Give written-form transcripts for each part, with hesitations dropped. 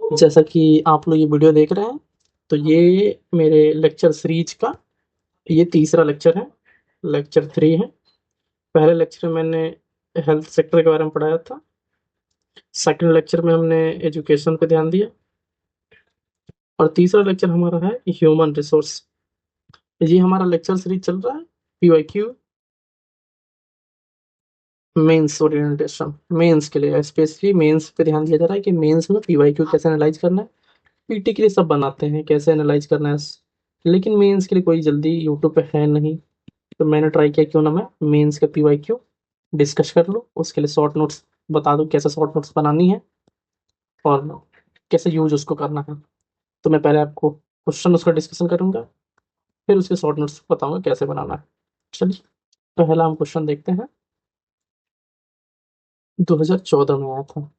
जैसा कि आप लोग ये वीडियो देख रहे हैं, तो ये मेरे लेक्चर सीरीज का ये तीसरा लेक्चर है, लेक्चर 3 है। पहले लेक्चर में मैंने हेल्थ सेक्टर के बारे में पढ़ाया था। सेकंड लेक्चर में हमने एजुकेशन पे ध्यान दिया और तीसरा लेक्चर हमारा है ह्यूमन रिसोर्स। ये हमारा लेक्चर सीरीज चल रहा है पीवाईक्यू मेंस ओरिएंटेशन। मेंस के लिए स्पेशली मेंस पे ध्यान दिया जा रहा है कि मेंस में पीवाईक्यू कैसे एनालाइज करना है। पीटी के लिए सब बनाते हैं कैसे एनालाइज करना है, लेकिन मेंस के लिए कोई जल्दी यूट्यूब पे है नहीं। तो मैंने ट्राई किया क्यों ना मैं मेंस का पीवाईक्यू डिस्कस कर लूँ, उसके लिए शॉर्ट नोट्स बता दूँ कैसे शॉर्ट नोट्स बनानी है और कैसे यूज उसको करना है। तो मैं पहले आपको क्वेश्चन उसका डिस्कशन करूंगा, फिर उसके शॉर्ट नोट्स बताऊंगा कैसे बनाना है। चलिए पहला हम क्वेश्चन देखते हैं। 2014 में आया था।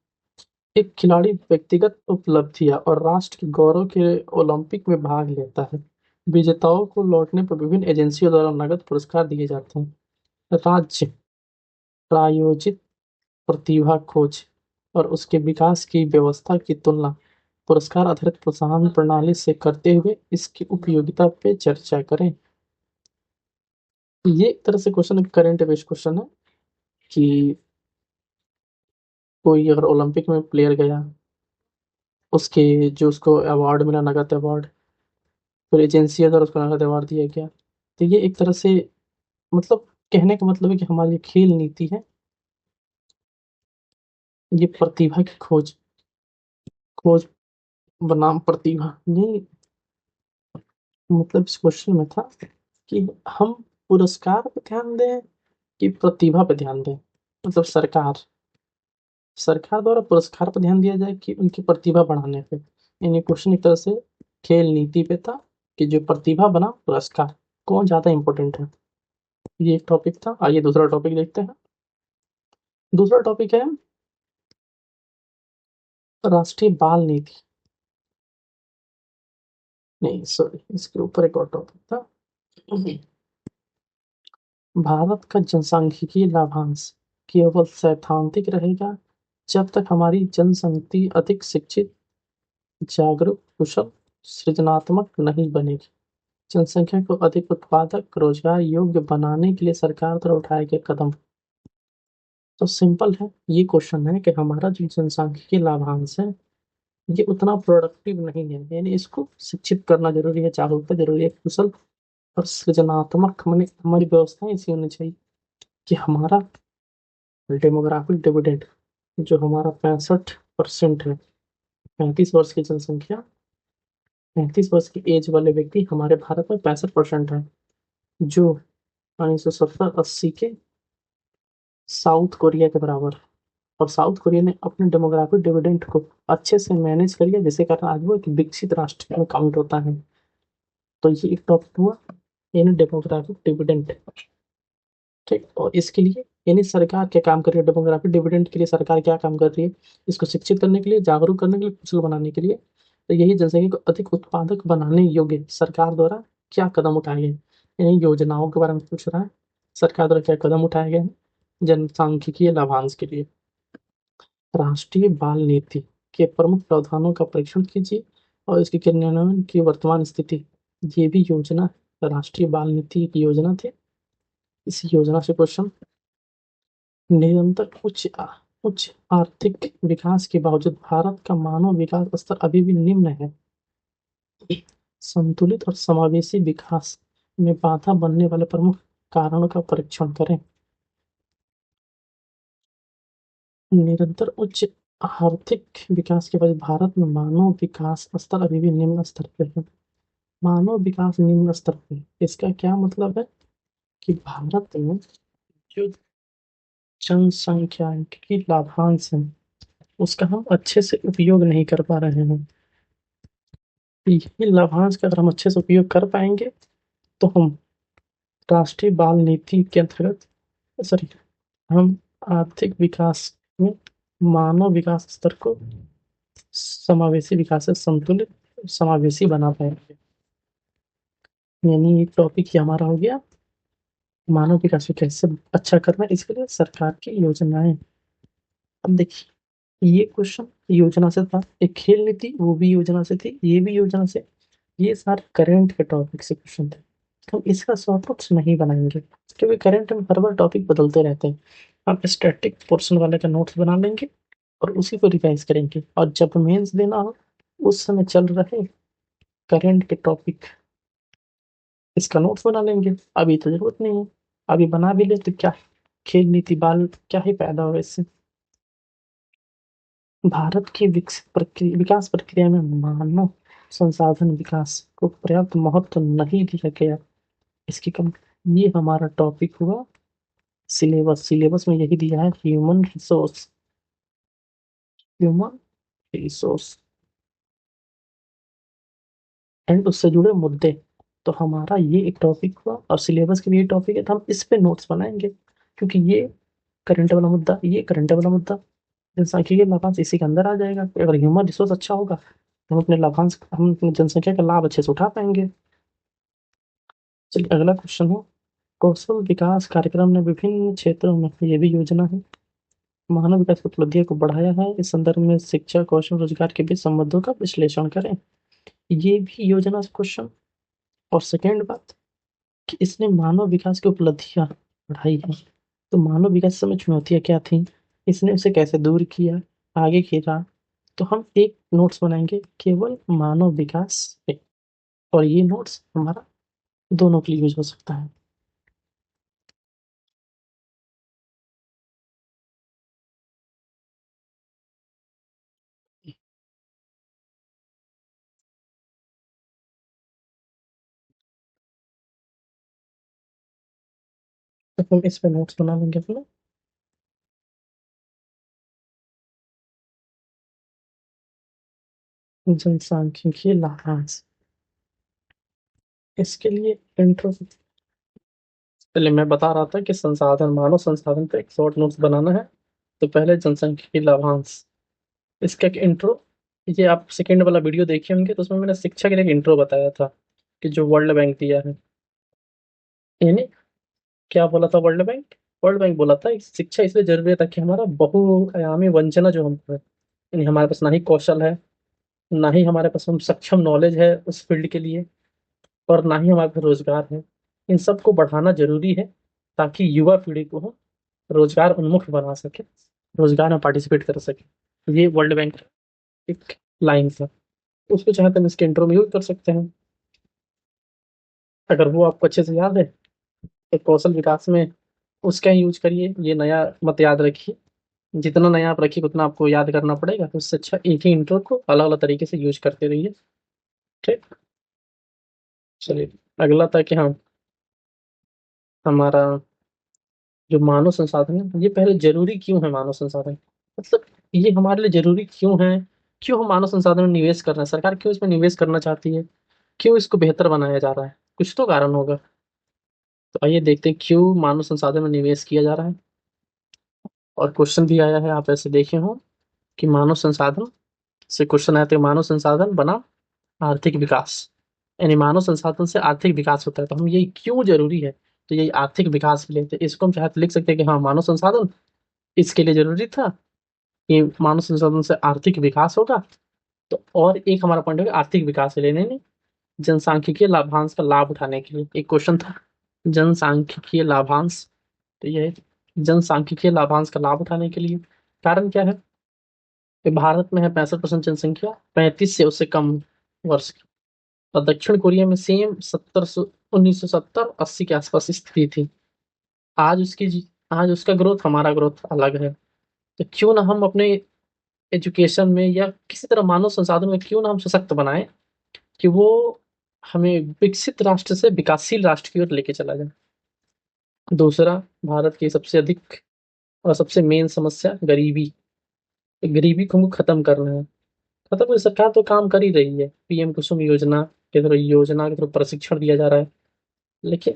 एक खिलाड़ी व्यक्तिगत उपलब्धियां और राष्ट्र के गौरव के लिए ओलंपिक में भाग लेता है। विजेताओं को लौटने पर विभिन्न एजेंसियों द्वारा नगद पुरस्कार दिए जाते हैं। राज्य प्रायोजित प्रतिभा खोज और उसके विकास की व्यवस्था की तुलना पुरस्कार आधारित प्रोत्साहन प्रणाली से करते हुए इसकी उपयोगिता पे चर्चा करें। ये एक तरह से क्वेश्चन करंट बेस्ड क्वेश्चन है कि कोई अगर ओलंपिक में प्लेयर गया, उसके जो उसको अवार्ड मिला नगद अवार्ड, फिर एजेंसी अगर उसको नगद अवार्ड दिया गया, तो ये एक तरह से मतलब कहने का मतलब है कि हमारी खेल नीति है ये प्रतिभा की खोज खोज बनाम प्रतिभा नहीं। मतलब इस क्वेश्चन में था कि हम पुरस्कार पे ध्यान दें कि प्रतिभा पे ध्यान दें। मतलब सरकार सरकार द्वारा पुरस्कार पर ध्यान दिया जाए कि उनकी प्रतिभा बढ़ाने पे। यानी क्वेश्चन एक तरह से खेल नीति पे था कि जो प्रतिभा बना पुरस्कार कौन ज्यादा इंपॉर्टेंट है। ये एक टॉपिक था। आइए दूसरा टॉपिक देखते हैं। दूसरा टॉपिक है राष्ट्रीय बाल नीति। नहीं सॉरी, इसके ऊपर एक और टॉपिक था। भारत का जनसांख्यिकीय लाभांश केवल सैद्धांतिक रहेगा जब तक हमारी जनसंख्या अधिक शिक्षित, जागरूक, कुशल, सृजनात्मक नहीं बनेगी। जनसंख्या को अधिक उत्पादक, रोजगार योग्य बनाने के लिए सरकार द्वारा उठाए गए कदम। तो सिंपल है, ये क्वेश्चन है कि हमारा जो जनसांख्यिकीय लाभांश है ये उतना प्रोडक्टिव नहीं है, यानी इसको शिक्षित करना जरूरी है, जागरूकता जरूरी है, कुशल और सृजनात्मक माने हमारी व्यवस्थाएं ऐसी होनी चाहिए कि हमारा डेमोग्राफिक डिविडेंड जो हमारा 65% है, 35 वर्ष की जनसंख्या, 35 वर्ष की एज वाले व्यक्ति हमारे भारत में 65% है, जो 1970-80 के साउथ कोरिया के बराबर। और साउथ कोरिया ने अपने डेमोग्राफिक डिविडेंड को अच्छे से मैनेज कर लिया, जिसके कारण आज वो एक विकसित राष्ट्र में काउंट होता है। तो ये एक टॉपिक हुआ यानी डेमोग्राफिक डिविडेंड। ठीक, और इसके लिए यानी सरकार क्या काम कर रही है, डेमोग्राफिक डिविडेंड के लिए सरकार क्या काम कर रही है, इसको शिक्षित करने के लिए, जागरूक करने के लिए, कुशल बनाने के लिए। तो यही जनसंख्या को अधिक उत्पादक बनाने योग्य सरकार द्वारा क्या कदम उठाए गए, यानी योजनाओं के बारे में पूछ रहा है। सरकार द्वारा क्या कदम उठाए गए हैं जनसांख्यिकीय लाभांश के लिए। राष्ट्रीय बाल नीति के प्रमुख प्रावधानों का परीक्षण कीजिए और इसके क्रियान्वयन की वर्तमान स्थिति। ये भी योजना राष्ट्रीय बाल नीति की योजना थी। इस योजना से क्वेश्चन। निरंतर उच्च आर्थिक विकास के बावजूद भारत का मानव विकास स्तर अभी भी निम्न है। संतुलित और समावेशी विकास में बाधा बनने वाले प्रमुख कारणों का परीक्षण करें। निरंतर उच्च आर्थिक विकास के बाद भारत में मानव विकास स्तर अभी भी निम्न स्तर पर है। मानव विकास निम्न स्तर पे है। इसका क्या मतलब है कि भारत में जो जनसंख्या की लाभांश है उसका हम अच्छे से उपयोग नहीं कर पा रहे हैं। ये लाभांश का अगर हम अच्छे से उपयोग कर पाएंगे तो हम राष्ट्रीय बाल नीति के अंतर्गत, सॉरी, हम आर्थिक विकास में मानव विकास स्तर को समावेशी विकास से संतुलित समावेशी बना पाएंगे। यानी एक टॉपिक ही हमारा हो गया मानव विकास को कैसे अच्छा करना है, इसके लिए सरकार की योजनाएं। अब देखिए ये क्वेश्चन योजना से था, एक खेल नीति वो भी योजना से थी, ये भी योजना से। ये सारे करंट के टॉपिक से क्वेश्चन थे, तो हम इसका शॉर्ट नोट्स नहीं बनाएंगे क्योंकि करंट में हर बार टॉपिक बदलते रहते हैं। हम स्टैटिक पोर्शन वाले का नोट्स बना लेंगे और उसी को रिवाइज करेंगे, और जब मेंस देना हो उस समय चल रहे करंट के टॉपिक इसका नोट्स बना लेंगे। अभी तो जरूरत नहीं है, अभी बना भी ले तो क्या खेल नीति बाल क्या ही पैदा होगा इससे। भारत की विकास प्रक्रिया में मानव संसाधन विकास को पर्याप्त महत्व नहीं दिया गया, इसकी कम। ये हमारा टॉपिक हुआ सिलेबस। सिलेबस में यही दिया है, ह्यूमन रिसोर्स एंड उससे जुड़े मुद्दे। तो हमारा ये एक टॉपिक हुआ और सिलेबस के लिए टॉपिक है, तो हम इस पे नोट्स बनाएंगे क्योंकि ये करंट वाला मुद्दा, ये करंट वाला मुद्दा, जनसांख्यिकीय के लाभांश इसी के अंदर आ जाएगा। अगर ह्यूमन रिसोर्स अच्छा होगा तो हम अपनी जनसंख्या का लाभ अच्छे से उठा पाएंगे। चलिए अगला क्वेश्चन हो, कौशल विकास कार्यक्रम ने विभिन्न क्षेत्रों में, ये भी योजना है, मानव विकास की उपलब्धियों को बढ़ाया है। इस संदर्भ में शिक्षा कौशल रोजगार के बीच संबंधों का विश्लेषण करें। ये भी योजना से क्वेश्चन। और सेकेंड बात कि इसने मानव विकास की उपलब्धियां बढ़ाई हैं, तो मानव विकास समय चुनौतियां क्या थी, इसने उसे कैसे दूर किया, आगे खींचा। तो हम एक नोट्स बनाएंगे केवल मानव विकास पे, और ये नोट्स हमारा दोनों के लिए यूज हो सकता है। तो हम इस पे नोट्स बना लेंगे अपना। जनसांख्यिकीय लाभांश, इसके लिए इंट्रो। पहले मैं बता रहा था कि संसाधन, मानव संसाधन पे एक शॉर्ट नोट्स बनाना है। तो पहले जनसांख्यिकीय लाभांश, इसका एक इंट्रो। ये आप सेकेंड वाला वीडियो देखे होंगे, तो उसमें मैंने शिक्षा के लिए एक इंट्रो बताया था कि जो वर्ल्ड बैंक दिया है। यानी क्या बोला था वर्ल्ड बैंक? वर्ल्ड बैंक बोला था शिक्षा इसलिए जरूरी है ताकि हमारा बहुआयामी वंचना जो हमको है, यानी हमारे पास ना ही कौशल है, ना ही हमारे पास हम सक्षम नॉलेज है उस फील्ड के लिए, और ना ही हमारे पास रोजगार है। इन सबको बढ़ाना जरूरी है ताकि युवा पीढ़ी को हम रोजगार उन्मुख बना सके, रोजगार में पार्टिसिपेट कर सके। ये वर्ल्ड बैंक का एक लाइन था, उसको चाहे तो हम इसके इंट्रो में यूज कर सकते हैं। अगर वो आपको अच्छे से याद है तो कौशल विकास में उसका यूज करिए, ये नया मत याद रखिए। जितना नया आप रखिए उतना आपको याद करना पड़ेगा, तो उससे अच्छा एक ही इंट्रो को अलग अलग तरीके से यूज करते रहिए। ठीक। चलिए अगला था कि हाँ, हमारा जो मानव संसाधन है, ये पहले जरूरी क्यों है मानव संसाधन, मतलब ये हमारे लिए जरूरी क्यों है, क्यों हम मानव संसाधन में निवेश कर रहे हैं, सरकार क्यों इसमें निवेश करना चाहती है, क्यों इसको बेहतर बनाया जा रहा है, कुछ तो कारण होगा। तो आइए देखते हैं क्यों मानव संसाधन में निवेश किया जा रहा है। और क्वेश्चन भी आया है, आप ऐसे देखे हो कि मानव संसाधन से क्वेश्चन आया था, मानव संसाधन बना आर्थिक विकास, यानी मानव संसाधन से आर्थिक विकास होता है। तो हम ये क्यों जरूरी है, तो यही आर्थिक विकास के लिए। तो इसको हम चाहे तो लिख सकते हैं कि हाँ, मानव संसाधन इसके लिए जरूरी था कि मानव संसाधन से आर्थिक विकास होगा। तो और एक हमारा पॉइंट होगा आर्थिक विकास से लेने नहीं, जनसांख्यिकीय लाभांश का लाभ उठाने के लिए। एक क्वेश्चन था जनसांख्यिकीय लाभांश, तो यह है जनसांख्यिकीय लाभांश का लाभ उठाने के लिए। कारण क्या है कि भारत में है 65% जनसंख्या 35 से उससे कम वर्ष की, और दक्षिण कोरिया में सेम 1970-80 के आसपास स्थिति थी। आज आज उसका ग्रोथ, हमारा ग्रोथ अलग है। तो क्यों ना हम अपने एजुकेशन में या किसी तरह मानव संसाधन में क्यों ना हम सशक्त बनाएं कि वो हमें विकसित राष्ट्र से विकासशील राष्ट्र की ओर लेके चला जाए। दूसरा, भारत की सबसे अधिक और सबसे मेन समस्या गरीबी। गरीबी को हमको खत्म करना है। खत्म करने सरकार तो काम कर ही रही है, पीएम कुसुम योजना के थ्रू प्रशिक्षण दिया जा रहा है। लेकिन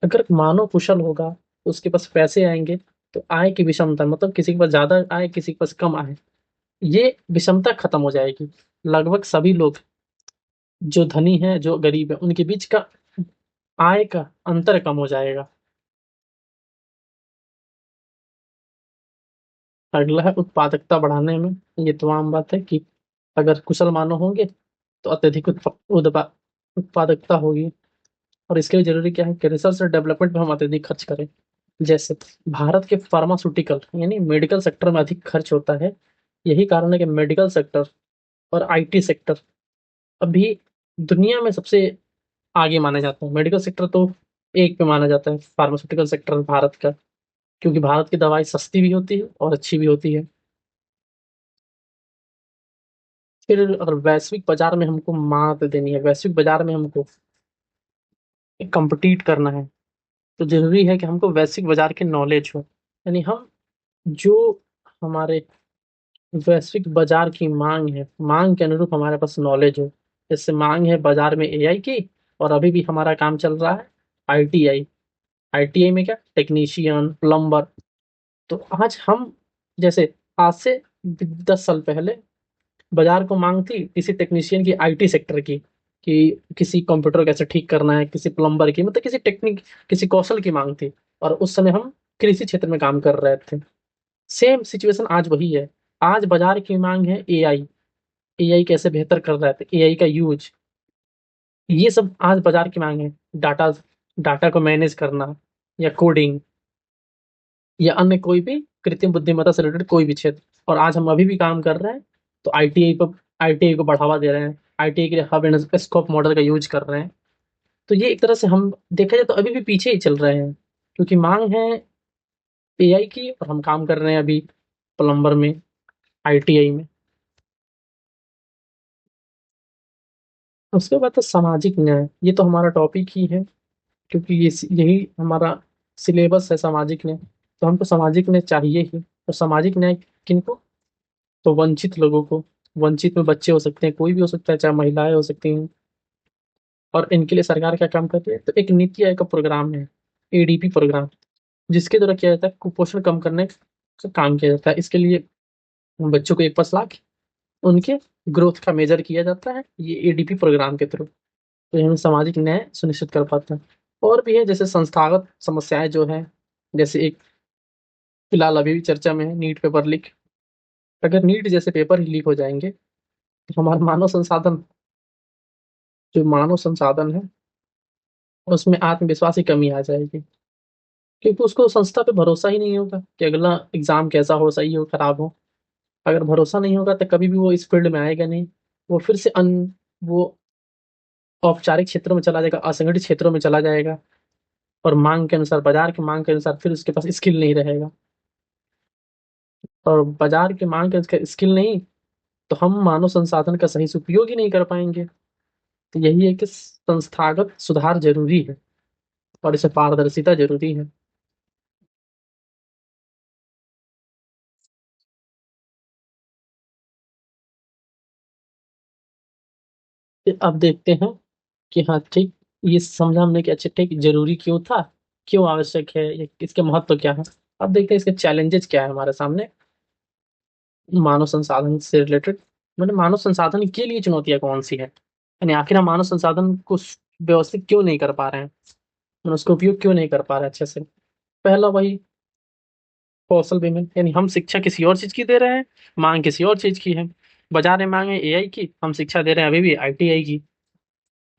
अगर मानव कुशल होगा तो उसके पास पैसे आएंगे, तो आय की विषमता, मतलब किसी के पास ज्यादा आय किसी के पास कम आय, ये विषमता खत्म हो जाएगी। लगभग सभी लोग, जो धनी है जो गरीब है, उनके बीच का आय का अंतर कम हो जाएगा। अगला है उत्पादकता बढ़ाने में। ये तो आम बात है कि अगर कुशल मानव होंगे तो अत्यधिक उत्पादकता होगी। और इसके लिए जरूरी क्या है कि रिसर्च और डेवलपमेंट में हम अत्यधिक खर्च करें। जैसे भारत के फार्मास्यूटिकल यानी मेडिकल सेक्टर में अधिक खर्च होता है। यही कारण है कि मेडिकल सेक्टर और आईटी सेक्टर अभी दुनिया में सबसे आगे माने जाते हैं। मेडिकल सेक्टर तो एक पे माना जाता है, फार्मास्यूटिकल सेक्टर भारत का, क्योंकि भारत की दवाई सस्ती भी होती है और अच्छी भी होती है। फिर अगर वैश्विक बाजार में हमको मात देनी है, वैश्विक बाजार में हमको compete करना है, तो जरूरी है कि हमको वैश्विक बाजार की नॉलेज हो। यानी हम जो हमारे वैश्विक बाजार की मांग है, मांग के अनुरूप हमारे पास नॉलेज हो। जैसे मांग है बाजार में एआई की, और अभी भी हमारा काम चल रहा है आईटीआई। आईटीआई में क्या, टेक्नीशियन, प्लम्बर। तो आज हम, जैसे आज से 10 साल पहले बाजार को मांग थी किसी टेक्नीशियन की आईटी सेक्टर की, कि किसी कंप्यूटर कैसे ठीक करना है, किसी प्लम्बर की, मतलब किसी टेक्निक, किसी कौशल की मांग थी। और उस समय हम कृषि क्षेत्र में काम कर रहे थे। सेम सिचुएशन आज वही है। आज बाजार की मांग है एआई। एआई कैसे बेहतर कर रहा है, तो एआई का यूज, ये सब आज बाजार की मांग है। डाटा डाटा को मैनेज करना, या कोडिंग, या अन्य कोई भी कृत्रिम बुद्धिमत्ता से रिलेटेड कोई भी क्षेत्र। और आज हम अभी भी काम कर रहे हैं, तो आईटीआई को बढ़ावा दे रहे हैं, आईटीआई के लिए हब एंड स्कोप मॉडल का यूज कर रहे हैं। तो ये एक तरह से हम देखा जाए तो अभी भी पीछे ही चल रहे हैं, क्योंकि मांग है एआई की और हम काम कर रहे हैं अभी प्लम्बर में, आईटीआई में। उसके बाद तो सामाजिक न्याय, ये तो हमारा टॉपिक ही है, क्योंकि यही हमारा सिलेबस है, सामाजिक न्याय। तो हमको सामाजिक न्याय चाहिए ही। तो सामाजिक न्याय किनको, तो वंचित लोगों को। वंचित में बच्चे हो सकते हैं, कोई भी हो सकता है, चाहे महिलाएं हो सकती हैं। और इनके लिए सरकार क्या काम कर रही है, तो एक नीति आयोग का प्रोग्राम है, एडीपी प्रोग्राम, जिसके द्वारा किया जाता है कुपोषण कम करने का काम किया जाता है। इसके लिए बच्चों को 1 वर्ष उनके ग्रोथ का मेजर किया जाता है, ये एडीपी प्रोग्राम के थ्रू। तो ये हमें सामाजिक न्याय सुनिश्चित कर पाता है। और भी है, जैसे संस्थागत समस्याएं जो है, जैसे एक फिलहाल अभी भी चर्चा में है, नीट पेपर लीक। अगर नीट जैसे पेपर ही लीक हो जाएंगे, तो हमारा मानव संसाधन है, उसमें आत्मविश्वास की कमी आ जाएगी। क्योंकि उसको संस्था पे भरोसा ही नहीं होगा कि अगला एग्जाम कैसा हो, सही हो, खराब हो। अगर भरोसा नहीं होगा तो कभी भी वो इस फील्ड में आएगा नहीं। वो फिर से वो औपचारिक क्षेत्रों में चला जाएगा, असंगठित क्षेत्रों में चला जाएगा। और मांग के अनुसार, बाजार की मांग के अनुसार फिर उसके पास स्किल नहीं रहेगा। और बाजार की मांग के अनुसार स्किल नहीं, तो हम मानव संसाधन का सही से उपयोग ही नहीं कर पाएंगे। तो यही है कि संस्थागत सुधार जरूरी है, और इसे पारदर्शिता जरूरी है। फिर अब देखते हैं कि हाँ ठीक, ये समझा हमने कि अच्छा ठीक, जरूरी क्यों था, क्यों आवश्यक है, ये इसके महत्व क्या है। अब देखते हैं इसके चैलेंजेस क्या है हमारे सामने, मानव संसाधन से रिलेटेड। मतलब मानव संसाधन के लिए चुनौतियां कौन सी है, यानी आखिर हम मानव संसाधन को व्यवस्थित क्यों नहीं कर पा रहे हैं, मतलब उसका उपयोग क्यों नहीं कर पा रहे हैं अच्छे से। पहला वही कौशल विनिमय, यानी हम शिक्षा किसी और चीज की दे रहे हैं, मांग किसी और चीज की है। बाजार में मांग है एआई की, हम शिक्षा दे रहे हैं अभी भी आईटीआई की।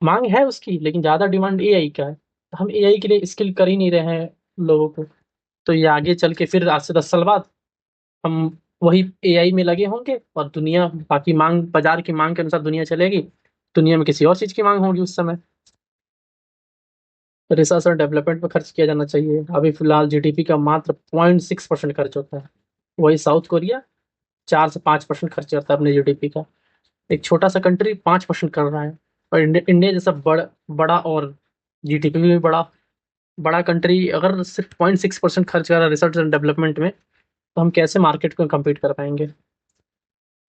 मांग है उसकी, लेकिन ज्यादा डिमांड एआई का है, तो हम एआई के लिए स्किल कर ही नहीं रहे हैं लोगों को। तो ये आगे चल के फिर आज से 10 साल बाद हम वही एआई में लगे होंगे, और दुनिया बाकी मांग, बाजार की मांग के अनुसार दुनिया चलेगी। दुनिया में किसी और चीज की मांग होगी उस समय। रिसर्च और डेवलपमेंट पे खर्च किया जाना चाहिए। अभी फिलहाल जीडीपी का मात्र 0.6% खर्च होता है। वही साउथ कोरिया 4 से 5% खर्च करता है अपने जीडीपी का। एक छोटा सा कंट्री 5% कर रहा है। और इंडिया जैसा बड़ा और जीडीपी भी बड़ा बड़ा कंट्री अगर सिर्फ 0.6% खर्च कर रहा है रिसर्च एंड डेवलपमेंट में, तो हम कैसे मार्केट को कम्पीट कर पाएंगे।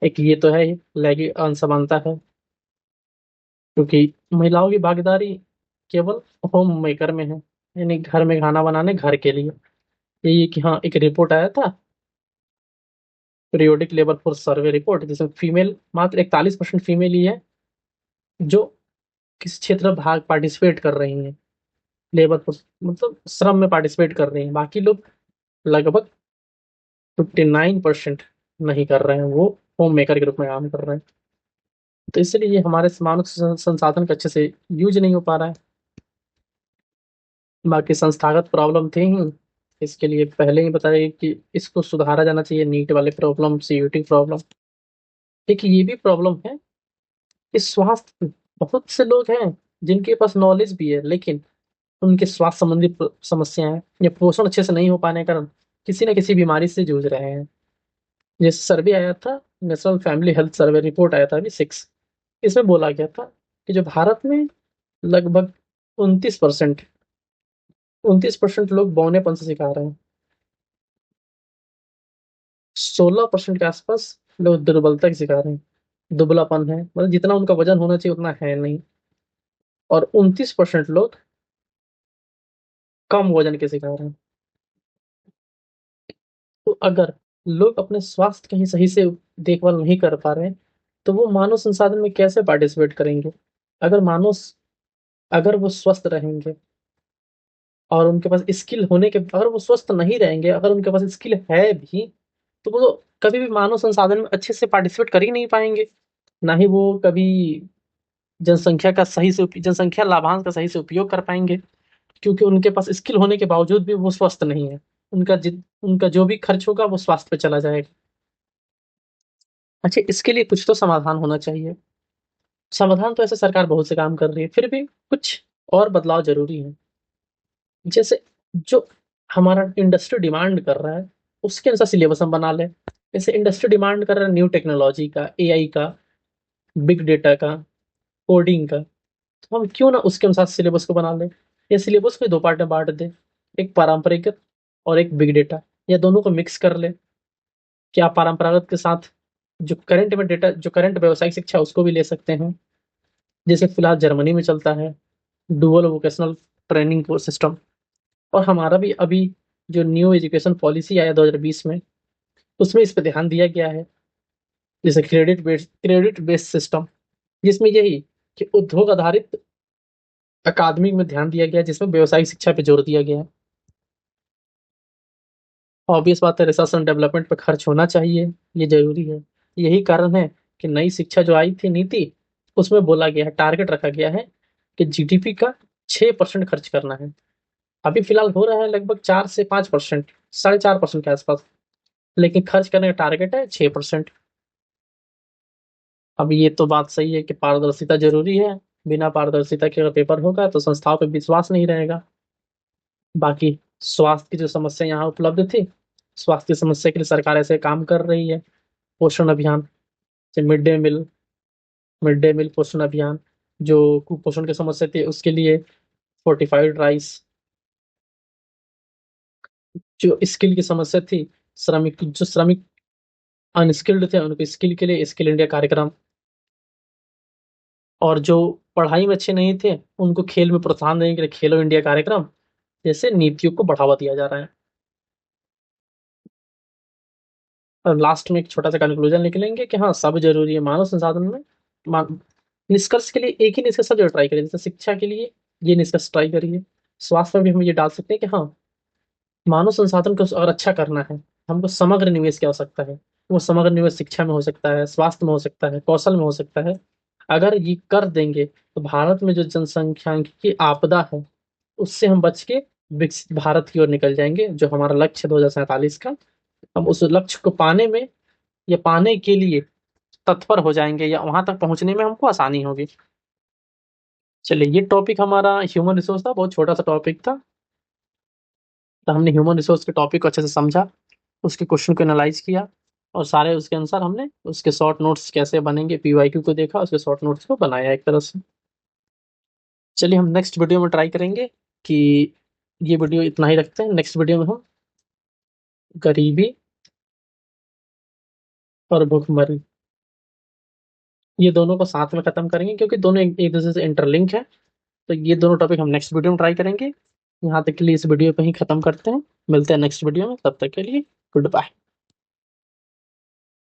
एक ये तो है ही, लैगी असमानता है, क्योंकि महिलाओं की भागीदारी केवल होम मेकर में है, यानी घर में खाना बनाने, घर के लिए। यही है कि हाँ, एक रिपोर्ट आया था, periodic labour force survey report, जिसमें फीमेल मात्र 41% फीमेल ही है जो किसी क्षेत्र में भाग पार्टिसिपेट कर रही हैं, लेबर फोर्स मतलब श्रम में पार्टिसिपेट कर रही हैं। बाकी लोग लगभग 59% नहीं कर रहे हैं, वो होम मेकर के रूप में काम कर रहे हैं। तो इसलिए ये हमारे मानव संसाधन का अच्छे से यूज नहीं हो पा रहा है। बाकी संस्थागत प्रॉब्लम थी ही, इसके लिए पहले ही बताया कि इसको सुधारा जाना चाहिए। नीट वाले प्रॉब्लम, सीयूटी प्रॉब्लम, एक ये भी प्रॉब्लम है कि स्वास्थ्य, बहुत से लोग हैं जिनके पास नॉलेज भी है, लेकिन उनके स्वास्थ्य संबंधी समस्याएं या पोषण अच्छे से नहीं हो पाने के कारण किसी न किसी बीमारी से जूझ रहे हैं। जैसे सर्वे आया था, national family health survey report आया था अभी 6, इसमें बोला गया था कि जो भारत में लगभग 29% 29% लोग बौनेपन से शिकार हैं, 16% के आसपास लोग दुर्बलता के शिकार हैं, दुबलापन है, मतलब जितना उनका वजन होना चाहिए उतना है नहीं, और 29% लोग कम वजन के शिकार हैं। तो अगर लोग अपने स्वास्थ्य कहीं सही से देखभाल नहीं कर पा रहे हैं, तो वो मानव संसाधन में कैसे पार्टिसिपेट करेंगे? अगर मानव अगर वो स्वस्थ रहेंगे और उनके पास स्किल होने के, अगर वो स्वस्थ नहीं रहेंगे, अगर उनके पास स्किल है भी, तो वो कभी भी मानव संसाधन में अच्छे से पार्टिसिपेट कर ही नहीं पाएंगे। ना ही वो कभी जनसंख्या लाभांश का सही से उपयोग कर पाएंगे, क्योंकि उनके पास स्किल होने के बावजूद भी वो स्वस्थ नहीं है। उनका जो भी खर्च होगा वो स्वास्थ्य पे चला जाएगा। अच्छा, इसके लिए कुछ तो समाधान होना चाहिए। समाधान तो ऐसे सरकार बहुत से काम कर रही है, फिर भी कुछ और बदलाव जरूरी है। जैसे जो हमारा इंडस्ट्री डिमांड कर रहा है, उसके अनुसार सिलेबस हम बना लें। जैसे इंडस्ट्री डिमांड कर रहा है न्यू टेक्नोलॉजी का, एआई का, बिग डेटा का, कोडिंग का, तो हम क्यों ना उसके अनुसार सिलेबस को बना लें, या सिलेबस को दो पार्ट में बांट दें, एक पारंपरिक और एक बिग डेटा, या दोनों को मिक्स कर ले। क्या परंपरागत के साथ जो करंट व्यवसायिक शिक्षा है, उसको भी ले सकते हैं, जैसे फिलहाल जर्मनी में चलता है dual vocational training course system. और हमारा भी अभी जो न्यू एजुकेशन पॉलिसी आया 2020 में, उसमें इस पर ध्यान दिया गया है, जैसे क्रेडिट बेस्ड सिस्टम, जिसमें यही कि उद्योग आधारित अकादमिक में ध्यान दिया गया है, जिसमें व्यवसायिक शिक्षा पे जोर दिया गया है। ऑब्वियस बात है, रिसर्च एंड डेवलपमेंट पे खर्च होना चाहिए, ये जरूरी है। यही कारण है कि नई शिक्षा जो आई थी नीति, उसमें बोला गया है, टारगेट रखा गया है कि जीडीपी का 6% खर्च करना है। अभी फिलहाल हो रहा है लगभग 4 से 5%, 4.5% के आसपास, लेकिन खर्च करने का टारगेट है 6%। अब ये तो बात सही है कि पारदर्शिता जरूरी है, बिना पारदर्शिता के अगर पेपर होगा तो संस्थाओं पे विश्वास नहीं रहेगा। बाकी स्वास्थ्य की जो समस्या यहाँ उपलब्ध थी, स्वास्थ्य की समस्या के लिए सरकार ऐसे काम कर रही है। पोषण अभियान, जैसे मिड डे मील पोषण अभियान, जो कुपोषण की समस्या थी उसके लिए फोर्टिफाइड राइस, जो स्किल की समस्या थी, श्रमिक अनस्किल्ड थे उनको स्किल के लिए स्किल इंडिया कार्यक्रम, और जो पढ़ाई में अच्छे नहीं थे उनको खेल में प्रोत्साहन देने के लिए खेलो इंडिया कार्यक्रम, जैसे नीतियों को बढ़ावा दिया जा रहा है। और लास्ट में एक छोटा सा कंक्लूजन निकलेंगे कि हाँ, सब जरूरी है मानव संसाधन में। निष्कर्ष के लिए एक ही निष्कर्ष सब जगह ट्राई करिए, जैसे शिक्षा के लिए ये निष्कर्ष ट्राई करिए, स्वास्थ्य में भी हम ये डाल सकते हैं कि हाँ, मानव संसाधन को अगर अच्छा करना है, हमको समग्र निवेश की आवश्यकता है। वो समग्र निवेश शिक्षा में हो सकता है, स्वास्थ्य में हो सकता है, कौशल में हो सकता है। अगर ये कर देंगे तो भारत में जो जनसंख्यांकी आपदा है, उससे हम बच के विकसित भारत की ओर निकल जाएंगे, जो हमारा लक्ष्य 2047 का। हम उस लक्ष्य को पाने में या पाने के लिए तत्पर हो जाएंगे, या वहां तक पहुंचने में हमको आसानी होगी। चलिए, ये टॉपिक हमारा ह्यूमन रिसोर्स था, बहुत छोटा सा टॉपिक था। तो हमने ह्यूमन रिसोर्स के टॉपिक को अच्छे से समझा, उसके क्वेश्चन को एनालाइज किया, और सारे उसके अनुसार हमने उसके शॉर्ट नोट्स कैसे बनेंगे, पीवाईक्यू को देखा, उसके शॉर्ट नोट्स को बनाया एक तरह से। चलिए, हम नेक्स्ट वीडियो में ट्राई करेंगे कि ये वीडियो इतना ही रखते हैं। नेक्स्ट वीडियो में हम गरीबी और भुखमरी, ये दोनों को साथ में खत्म करेंगे, क्योंकि दोनों एक दूसरे से इंटरलिंक है। तो ये दोनों टॉपिक हम नेक्स्ट वीडियो में ट्राई करेंगे। यहाँ तक के लिए इस वीडियो पे ही खत्म करते हैं, मिलते हैं नेक्स्ट वीडियो में, तब तक के लिए गुड बाय।